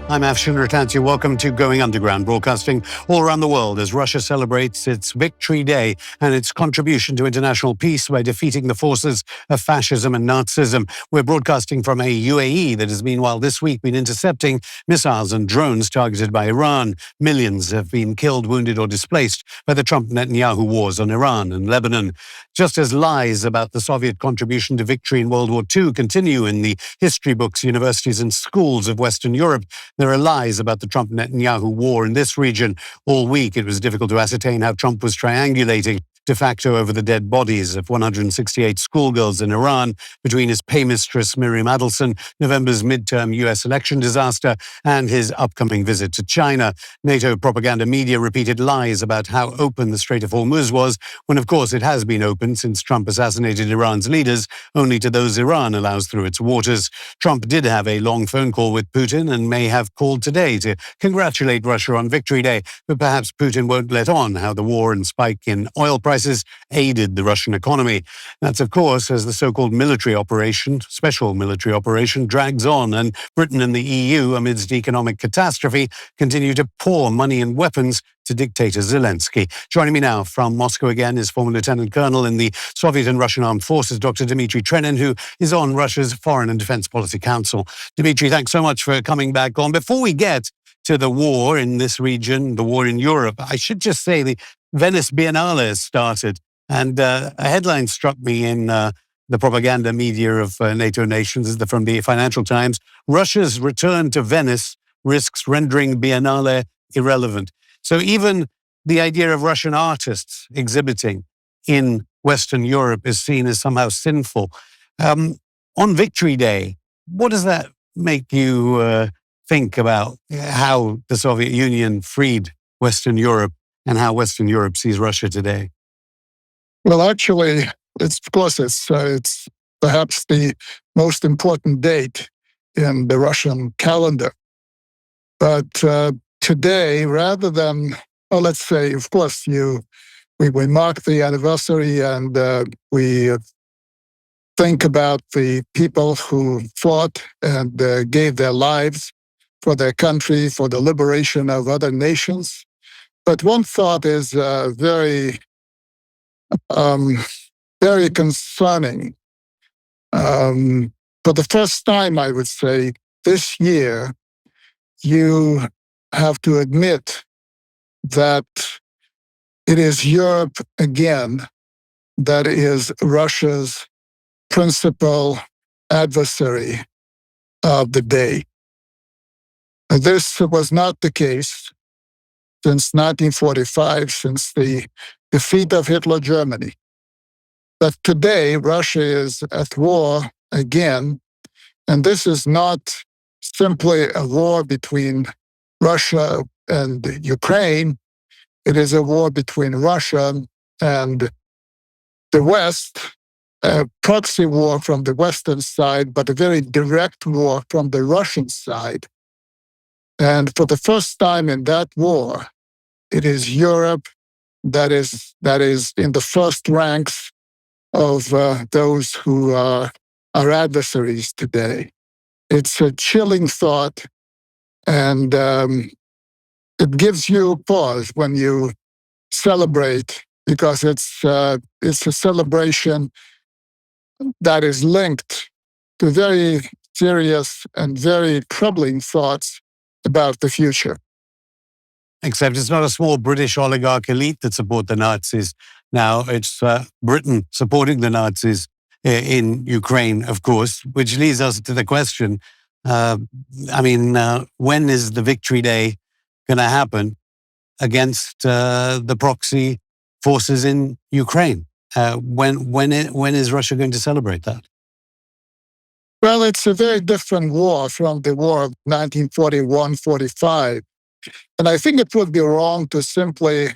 I'm Afshin Ratansi. Welcome to Going Underground, broadcasting all around the world as Russia celebrates its Victory Day and its contribution to international peace by defeating the forces of fascism and Nazism. We're broadcasting from a UAE that has meanwhile this week been intercepting missiles and drones targeted by Iran. Millions have been killed, wounded or displaced by the Trump-Netanyahu wars on Iran and Lebanon. Just as lies about the Soviet contribution to victory in World War II continue in the history books, universities and schools of Western Europe, there are lies about the Trump-Netanyahu war in this region. All week, it was difficult to ascertain how Trump was triangulating de facto over the dead bodies of 168 schoolgirls in Iran between his paymistress Miriam Adelson, November's midterm U.S. election disaster, and his upcoming visit to China. NATO propaganda media repeated lies about how open the Strait of Hormuz was, when of course it has been open since Trump assassinated Iran's leaders, only to those Iran allows through its waters. Trump did have a long phone call with Putin and may have called today to congratulate Russia on Victory Day, but perhaps Putin won't let on how the war and spike in oil prices aided the Russian economy. That's, of course, as the so-called special military operation, drags on, and Britain and the EU, amidst economic catastrophe, continue to pour money and weapons to dictator Zelensky. Joining me now from Moscow again is former Lieutenant Colonel in the Soviet and Russian Armed Forces, Dr. Dmitri Trenin, who is on Russia's Foreign and Defense Policy Council. Dmitri, thanks so much for coming back on. Before we get to the war in this region, the war in Europe, I should just say the Venice Biennale has started, and a headline struck me in the propaganda media of NATO nations from the Financial Times: Russia's return to Venice risks rendering Biennale irrelevant. So even the idea of Russian artists exhibiting in Western Europe is seen as somehow sinful. On Victory Day, what does that make you think about how the Soviet Union freed Western Europe and how Western Europe sees Russia today? Well, actually, it's perhaps the most important date in the Russian calendar. But today, rather than, let's say, of course, we mark the anniversary and we think about the people who fought and gave their lives for their country, for the liberation of other nations. But one thought is very concerning. For the first time, I would say, this year, you have to admit that it is Europe again that is Russia's principal adversary of the day. This was not the case since 1945, since the defeat of Hitler Germany. But today, Russia is at war again, and this is not simply a war between Russia and Ukraine. It is a war between Russia and the West, a proxy war from the Western side, but a very direct war from the Russian side. And for the first time in that war, it is Europe that is in the first ranks of those who are our adversaries today. It's a chilling thought, and it gives you pause when you celebrate, because it's a celebration that is linked to very serious and very troubling thoughts about the future. Except it's not a small British oligarch elite that support the Nazis now. It's Britain supporting the Nazis in Ukraine, of course, which leads us to the question, when is the Victory Day going to happen against the proxy forces in Ukraine? When is Russia going to celebrate that? Well, it's a very different war from the war of 1941-45. And I think it would be wrong to simply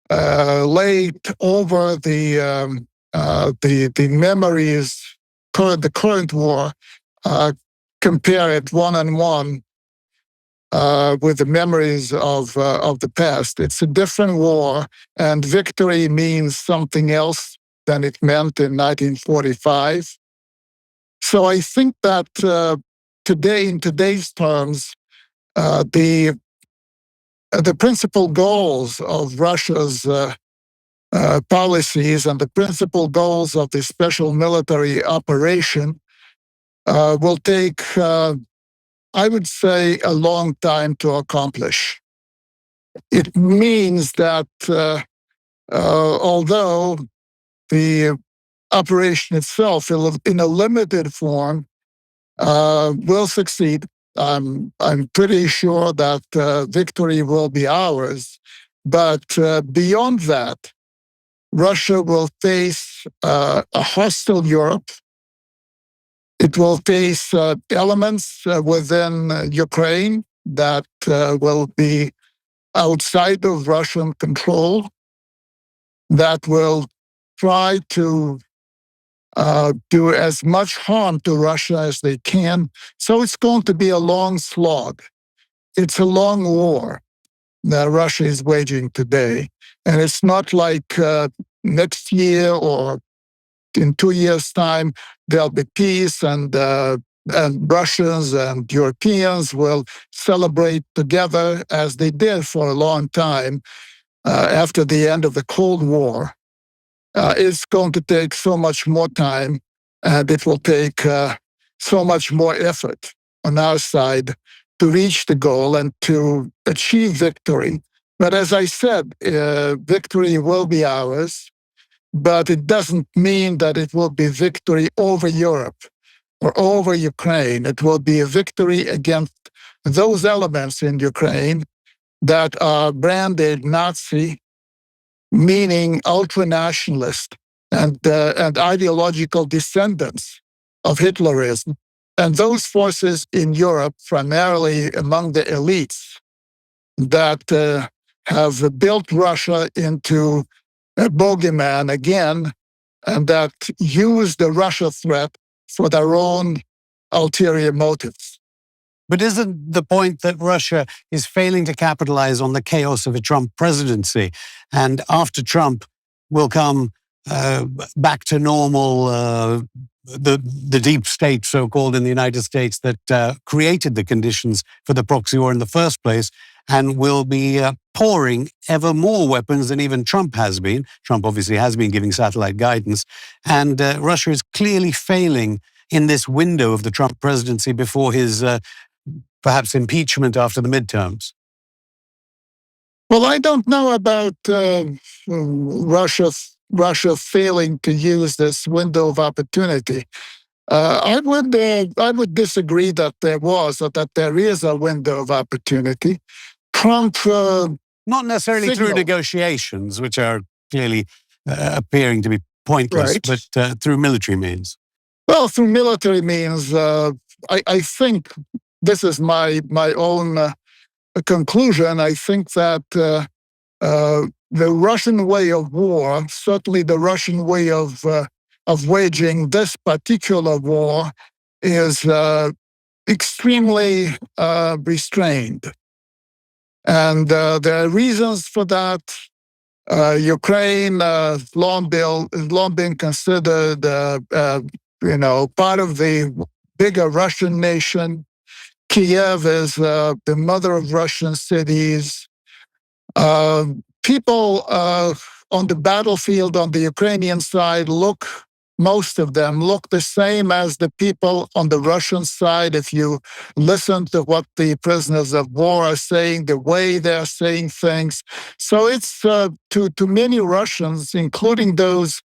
lay over the memories, the current war, compare it one-on-one with the memories of the past. It's a different war, and victory means something else than it meant in 1945. So I think that today, in today's terms, The principal goals of Russia's policies and the principal goals of the special military operation will take, I would say, a long time to accomplish. It means that although the operation itself, in a limited form, will succeed, I'm pretty sure that victory will be ours. But beyond that, Russia will face a hostile Europe. It will face elements within Ukraine that will be outside of Russian control, that will try to do as much harm to Russia as they can. So it's going to be a long slog. It's a long war that Russia is waging today. And it's not like next year or in 2 years' time, there'll be peace and Russians and Europeans will celebrate together as they did for a long time after the end of the Cold War. It's going to take so much more time, and it will take so much more effort on our side to reach the goal and to achieve victory. But as I said, victory will be ours, but it doesn't mean that it will be victory over Europe or over Ukraine. It will be a victory against those elements in Ukraine that are branded Nazi, meaning ultra-nationalist and ideological descendants of Hitlerism. And those forces in Europe, primarily among the elites, that have built Russia into a bogeyman again, and that use the Russia threat for their own ulterior motives. But isn't the point that Russia is failing to capitalize on the chaos of a Trump presidency? And after Trump will come back to normal, the deep state, so-called, in the United States that created the conditions for the proxy war in the first place, and will be pouring ever more weapons than even Trump has been. Trump obviously has been giving satellite guidance. And Russia is clearly failing in this window of the Trump presidency before his perhaps impeachment after the midterms. Well, I don't know about Russia failing to use this window of opportunity. I would disagree that there was or that there is a window of opportunity. Trump not necessarily through negotiations, which are clearly appearing to be pointless, right, but through military means. Well, through military means, I think this is my own conclusion. I think that the Russian way of war, certainly the Russian way of waging this particular war, is extremely restrained. And there are reasons for that. Ukraine long been considered, part of the bigger Russian nation. Kiev is the mother of Russian cities. People on the battlefield on the Ukrainian side most of them look the same as the people on the Russian side. If you listen to what the prisoners of war are saying, the way they're saying things. So it's to many Russians, including those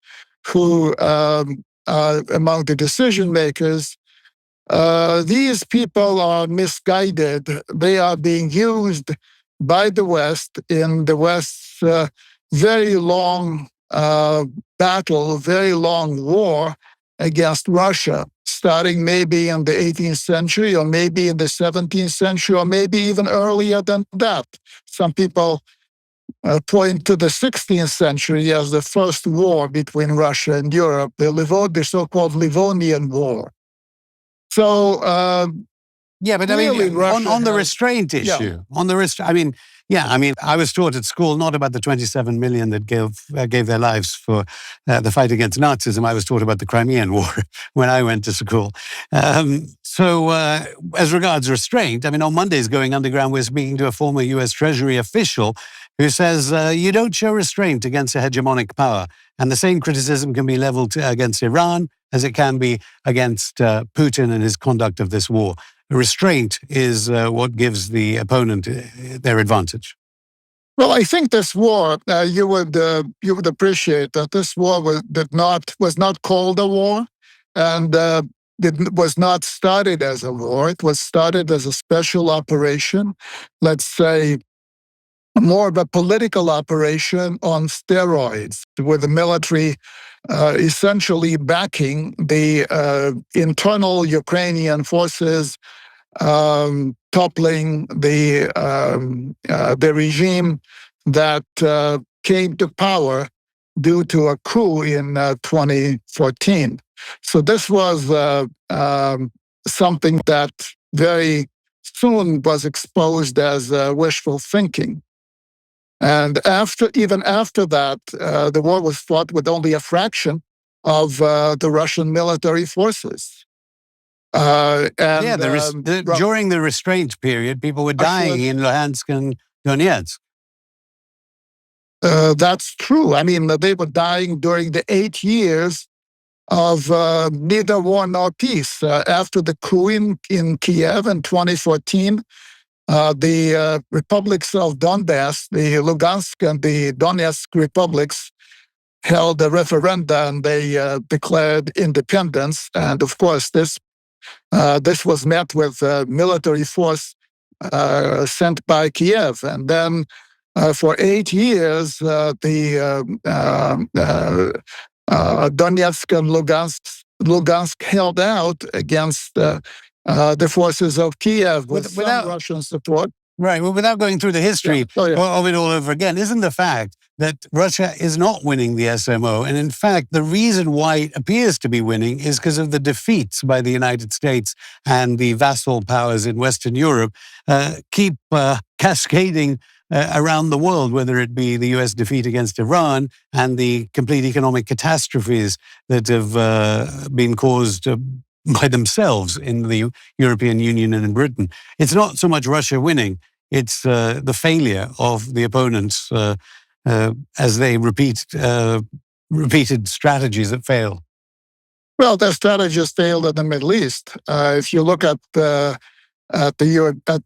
who are among the decision makers, these people are misguided. They are being used by the West in the West's very long battle, very long war against Russia, starting maybe in the 18th century or maybe in the 17th century or maybe even earlier than that. Some people point to the 16th century as the first war between Russia and Europe, the so-called Livonian War. So Yeah, but Clearly, I mean, Russia on the has- restraint yeah. issue, I was taught at school not about the 27 million that gave their lives for the fight against Nazism. I was taught about the Crimean War when I went to school. As regards restraint, I mean, on Mondays going underground, we're speaking to a former U.S. Treasury official who says you don't show restraint against a hegemonic power. And the same criticism can be leveled against Iran as it can be against Putin and his conduct of this war. Restraint is what gives the opponent their advantage. Well, I think this war, you would appreciate that this war was not called a war, and was not started as a war. It was started as a special operation, let's say more of a political operation on steroids, with the military essentially backing the internal Ukrainian forces, toppling the regime that came to power due to a coup in 2014. So this was something that very soon was exposed as wishful thinking. And even after that, the war was fought with only a fraction of the Russian military forces. During the restraint period, people were dying in Luhansk and Donetsk. That's true. I mean, they were dying during the 8 years of neither war nor peace. After the coup in Kiev in 2014, the republics of Donbass, the Lugansk and the Donetsk republics, held a referenda and they declared independence. And of course, this was met with military force sent by Kiev. And then for 8 years, the Donetsk and Lugansk held out against the forces of Kiev without Russian support. Right. Well, without going through the history of it all over again, isn't the fact that Russia is not winning the SMO? And in fact, the reason why it appears to be winning is because of the defeats by the United States and the vassal powers in Western Europe keep cascading around the world, whether it be the US defeat against Iran and the complete economic catastrophes that have been caused by themselves in the European Union and in Britain. It's not so much Russia winning, it's the failure of the opponents as they repeated strategies that fail. Well, their strategies failed in the Middle East. If you look at the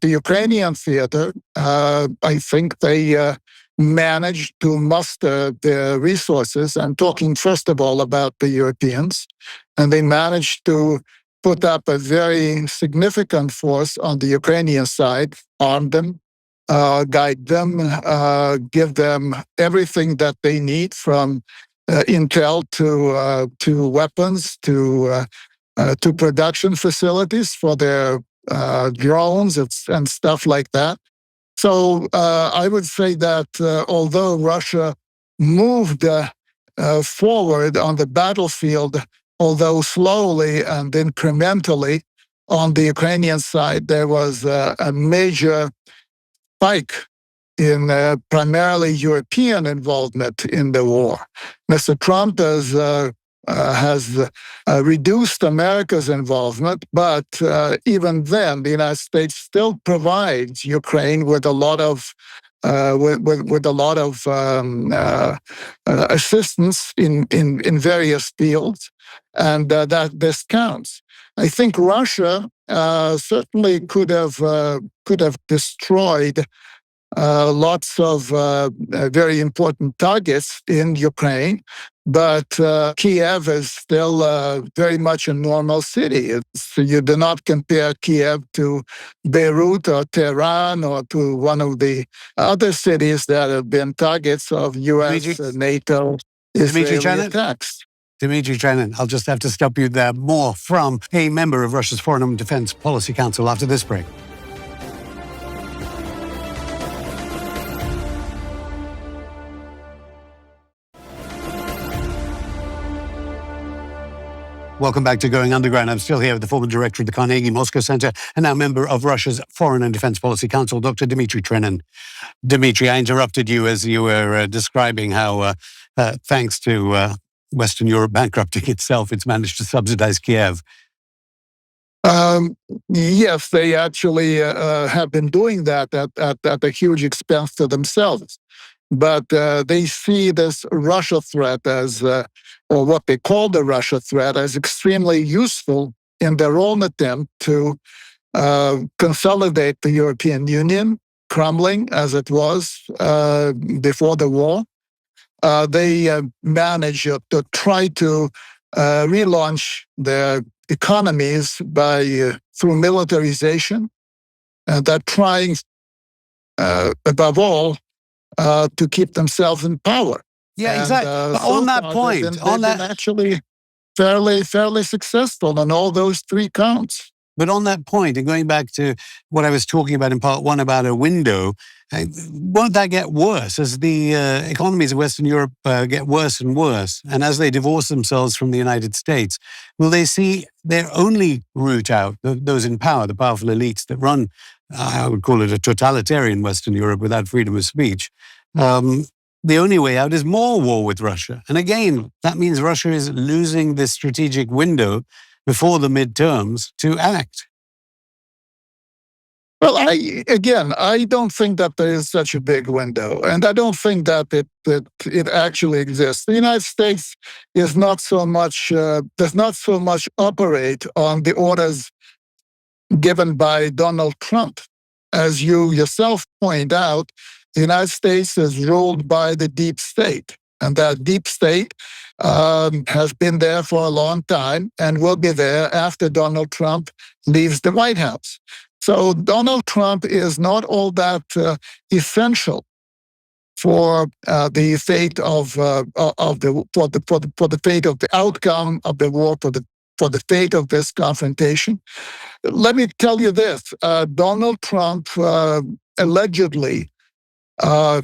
Ukrainian theater, I think they managed to muster their resources. I'm talking first of all about the Europeans, and they managed to put up a very significant force on the Ukrainian side, arm them, guide them, give them everything that they need, from intel to weapons to production facilities for their drones and stuff like that. So I would say that although Russia moved forward on the battlefield, although slowly and incrementally, on the Ukrainian side, there was a major spike in primarily European involvement in the war. Mr. Trump has reduced America's involvement, but even then, the United States still provides Ukraine with a lot of assistance in various fields, and that this counts. I think Russia certainly could have destroyed lots of very important targets in Ukraine, but Kiev is still very much a normal city. You do not compare Kiev to Beirut or Tehran or to one of the other cities that have been targets of U.S., NATO, Israeli attacks. Dmitri Trenin, I'll just have to stop you there. More from a member of Russia's Foreign and Defense Policy Council after this break. Welcome back to Going Underground. I'm still here with the former director of the Carnegie Moscow Center and now member of Russia's Foreign and Defense Policy Council, Dr. Dmitri Trenin. Dmitri, I interrupted you as you were describing how, thanks to Western Europe bankrupting itself, it's managed to subsidize Kiev. Yes, they actually have been doing that at a huge expense to themselves. But they see this Russia threat as, or what they call the Russia threat, as extremely useful in their own attempt to consolidate the European Union, crumbling as it was before the war. They managed to try to relaunch their economies through militarization. They're trying, above all, to keep themselves in power. Yeah, exactly. But So on that far, point, they've been actually fairly successful on all those three counts. But on that point, and going back to what I was talking about in part one about a window, won't that get worse as the economies of Western Europe get worse and worse? And as they divorce themselves from the United States, will they see their only route out, those in power, the powerful elites that run, I would call it a totalitarian Western Europe without freedom of speech? The only way out is more war with Russia. And again, that means Russia is losing this strategic window before the midterms to act. Well, I don't think that there is such a big window, and I don't think that it actually exists. The United States is not so much does not so much operate on the orders given by Donald Trump, as you yourself point out. The United States is ruled by the deep state, and that deep state has been there for a long time and will be there after Donald Trump leaves the White House. So Donald Trump is not all that essential for the fate of the fate of the outcome of the war, for the fate of this confrontation. Let me tell you this: Donald Trump allegedly.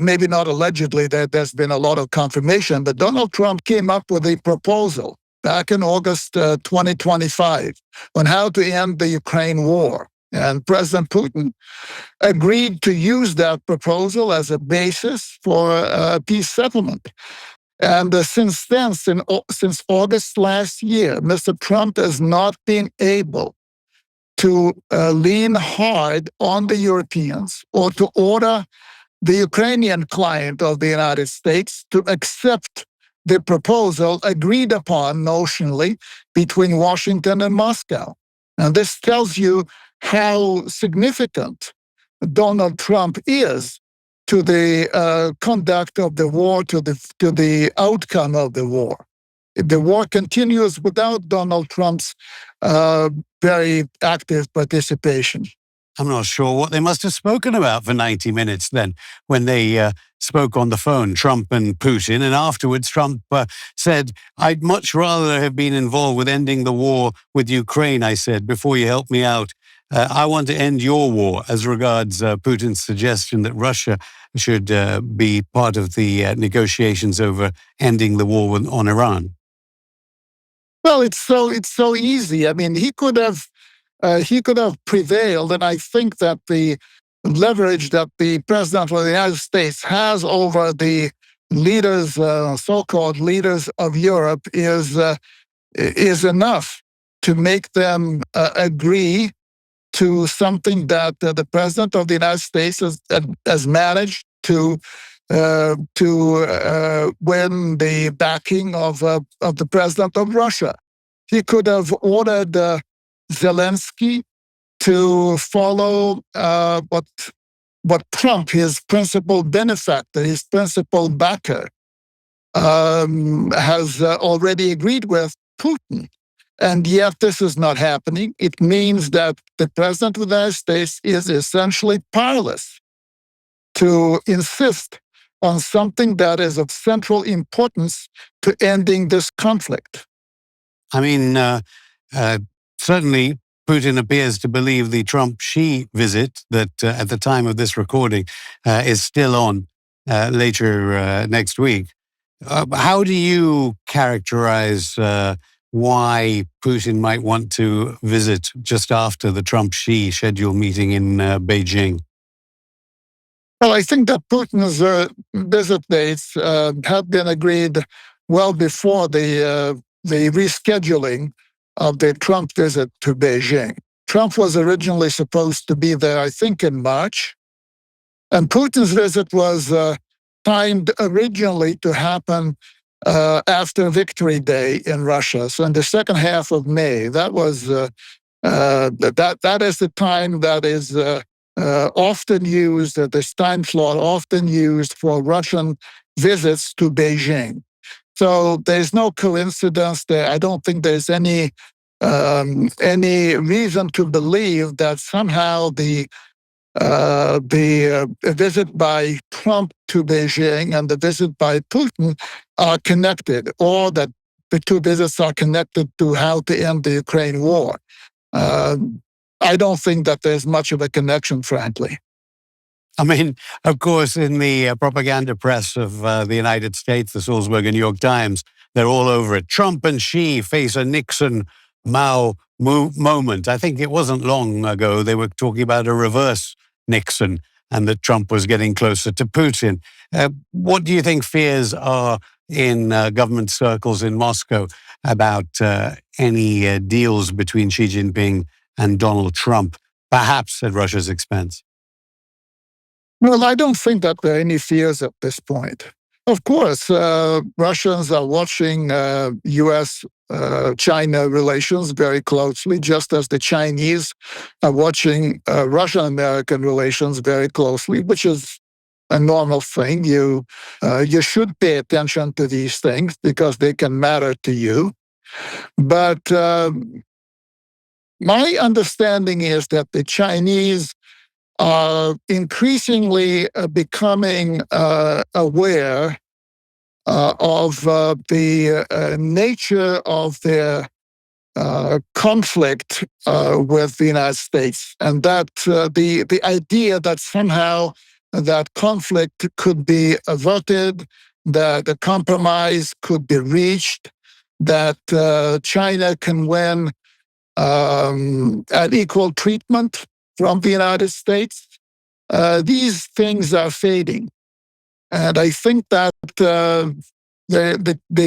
Maybe not allegedly, there's been a lot of confirmation, but Donald Trump came up with a proposal back in August 2025 on how to end the Ukraine war. And President Putin agreed to use that proposal as a basis for a peace settlement. And since then, since August last year, Mr. Trump has not been able to lean hard on the Europeans or to order the Ukrainian client of the United States to accept the proposal agreed upon notionally between Washington and Moscow. And this tells you how significant Donald Trump is to the conduct of the war, to the outcome of the war. If the war continues without Donald Trump's very active participation. I'm not sure what they must have spoken about for 90 minutes then when they spoke on the phone, Trump and Putin. And afterwards, Trump said, "I'd much rather have been involved with ending the war with Ukraine," I said, "before you help me out. I want to end your war," as regards Putin's suggestion that Russia should be part of the negotiations over ending the war on Iran. Well, it's so easy. I mean, he could have prevailed, and I think that the leverage that the president of the United States has over the leaders, so-called leaders of Europe, is enough to make them agree to something that the president of the United States has managed to win the backing of the president of Russia. He could have ordered Zelensky to follow what Trump, his principal benefactor, his principal backer, has already agreed with Putin. And yet this is not happening. It means that the president of the United States is essentially powerless to insist on something that is of central importance to ending this conflict. I mean, certainly Putin appears to believe the Trump-Xi visit that at the time of this recording is still on later next week. How do you characterize why Putin might want to visit just after the Trump-Xi scheduled meeting in Beijing? Well, I think that Putin's visit dates had been agreed well before the rescheduling of the Trump visit to Beijing. Trump was originally supposed to be there, I think, in March. And Putin's visit was timed originally to happen after Victory Day in Russia, so in the second half of May. That was that is the time that is often used, this time slot often used for Russian visits to Beijing. So there's no coincidence there. I don't think there's any reason to believe that somehow the visit by Trump to Beijing and the visit by Putin are connected, or that the two visits are connected to how to end the Ukraine war. I don't think that there's much of a connection, frankly. I mean, of course, in the propaganda press of the United States, the Salzburg and New York Times, they're all over it. Trump and Xi face a Nixon-Mao moment. I think it wasn't long ago they were talking about a reverse Nixon and that Trump was getting closer to Putin. What do you think fears are in government circles in Moscow about any deals between Xi Jinping and Donald Trump, perhaps at Russia's expense? Well, I don't think that there are any fears at this point. Of course, Russians are watching U.S.-China relations very closely, just as the Chinese are watching Russian-American relations very closely, which is a normal thing. You should pay attention to these things because they can matter to you. But my understanding is that the Chinese are increasingly becoming aware of the nature of their conflict with the United States, and that the idea that somehow that conflict could be averted, that a compromise could be reached, that China can win an equal treatment from the United States. These things are fading. And I think that the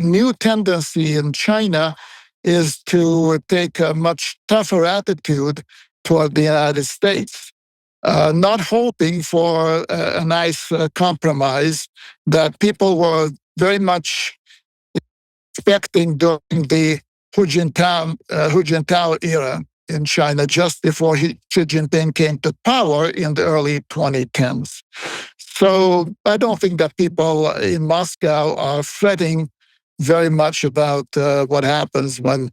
new tendency in China is to take a much tougher attitude toward the United States, not hoping for a nice compromise that people were very much expecting during the Hu Jintao era in China, just before Xi Jinping came to power in the early 2010s. So I don't think that people in Moscow are fretting very much about what happens when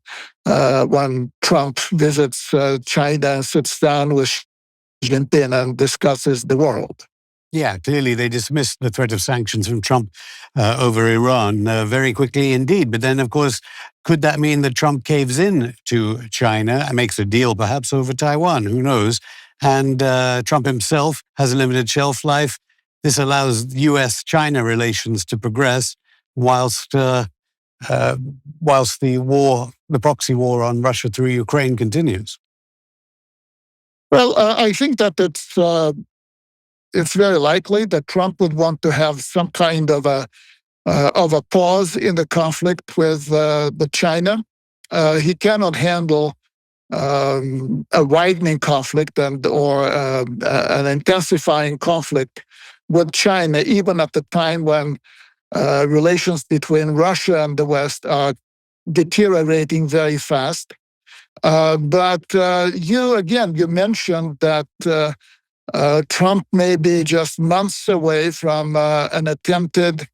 Trump visits China and sits down with Xi Jinping and discusses the world. Yeah, clearly they dismissed the threat of sanctions from Trump over Iran very quickly indeed. But then, of course, could that mean that Trump caves in to China and makes a deal perhaps over Taiwan? Who knows? And Trump himself has a limited shelf life. This allows U.S.-China relations to progress whilst the proxy war on Russia through Ukraine continues. Well, I think that it's very likely that Trump would want to have some kind of a pause in the conflict with China. He cannot handle a widening conflict or an intensifying conflict with China, even at the time when relations between Russia and the West are deteriorating very fast. But you mentioned that Trump may be just months away from an attempted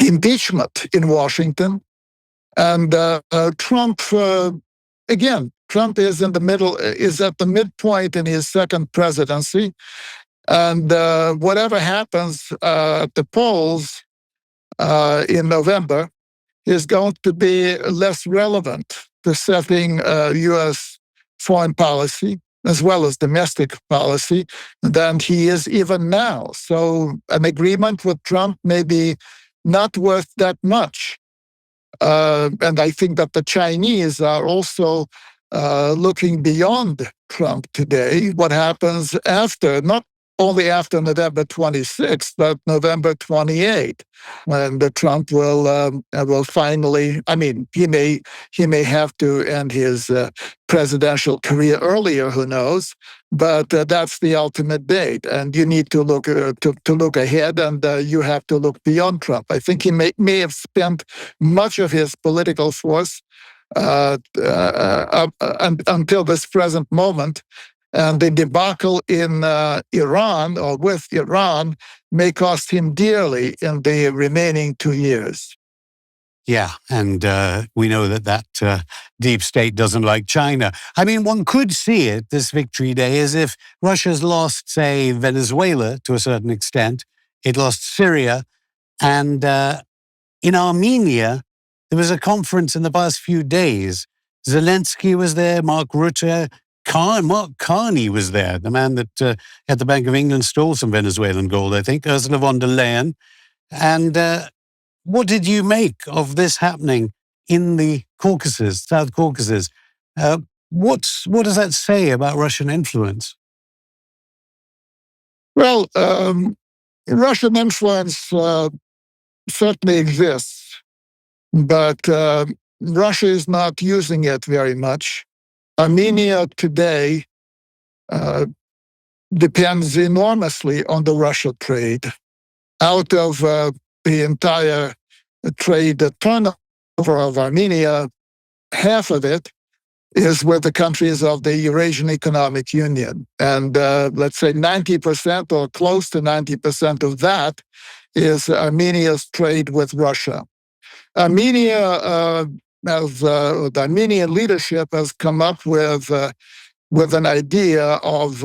impeachment in Washington. And Trump is at the midpoint in his second presidency. And whatever happens at the polls in November is going to be less relevant to setting U.S. foreign policy as well as domestic policy than he is even now. So an agreement with Trump may be not worth that much. And I think that the Chinese are also looking beyond Trump today. What happens after, not only after November 26th, but November 28th, when the Trump will finally. I mean, he may have to end his presidential career earlier. Who knows? But that's the ultimate date, and you need to look to look ahead, and you have to look beyond Trump. I think he may have spent much of his political force until this present moment. And the debacle in Iran, or with Iran, may cost him dearly in the remaining 2 years. Yeah, and we know that deep state doesn't like China. I mean, one could see it, this Victory Day, as if Russia's lost, say, Venezuela to a certain extent. It lost Syria. And in Armenia, there was a conference in the past few days. Zelensky was there, Mark Rutte, Mark Carney was there, the man that at the Bank of England stole some Venezuelan gold, I think, Ursula von der Leyen. And what did you make of this happening in the Caucasus, South Caucasus? What does that say about Russian influence? Well, Russian influence certainly exists, but Russia is not using it very much. Armenia today depends enormously on the Russia trade. Out of the entire trade turnover of Armenia, half of it is with the countries of the Eurasian Economic Union. And let's say 90% or close to 90% of that is Armenia's trade with Russia. Armenia, the Armenian leadership has come up with an idea of,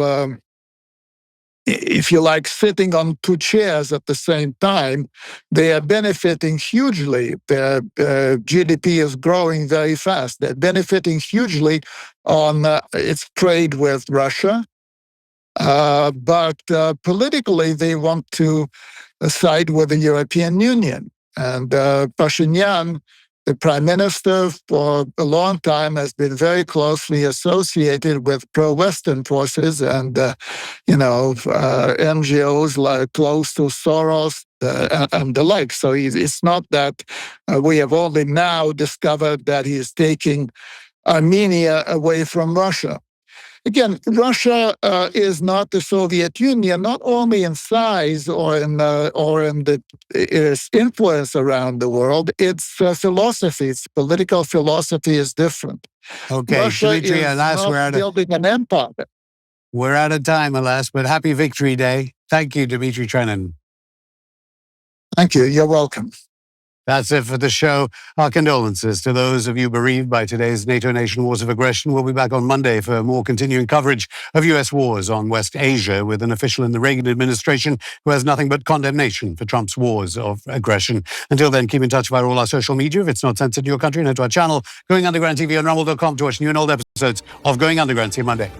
if you like, sitting on two chairs at the same time. They are benefiting hugely. Their GDP is growing very fast. They're benefiting hugely on its trade with Russia. But politically, they want to side with the European Union. And Pashinyan, the prime minister, for a long time has been very closely associated with pro-Western forces and, NGOs like close to Soros and the like. So it's not that we have only now discovered that he's taking Armenia away from Russia. Again, Russia is not the Soviet Union, not only in size or in its influence around the world. Its philosophy, its political philosophy is different. Okay, Russia Dmitri, is alas, not building an empire. We're out of time, alas, but happy Victory Day. Thank you, Dmitri Trenin. Thank you. You're welcome. That's it for the show. Our condolences to those of you bereaved by today's NATO nation wars of aggression. We'll be back on Monday for more continuing coverage of U.S. wars on West Asia with an official in the Reagan administration who has nothing but condemnation for Trump's wars of aggression. Until then, keep in touch via all our social media. If it's not censored in your country, head to our channel, Going Underground TV on rumble.com to watch new and old episodes of Going Underground. See you Monday.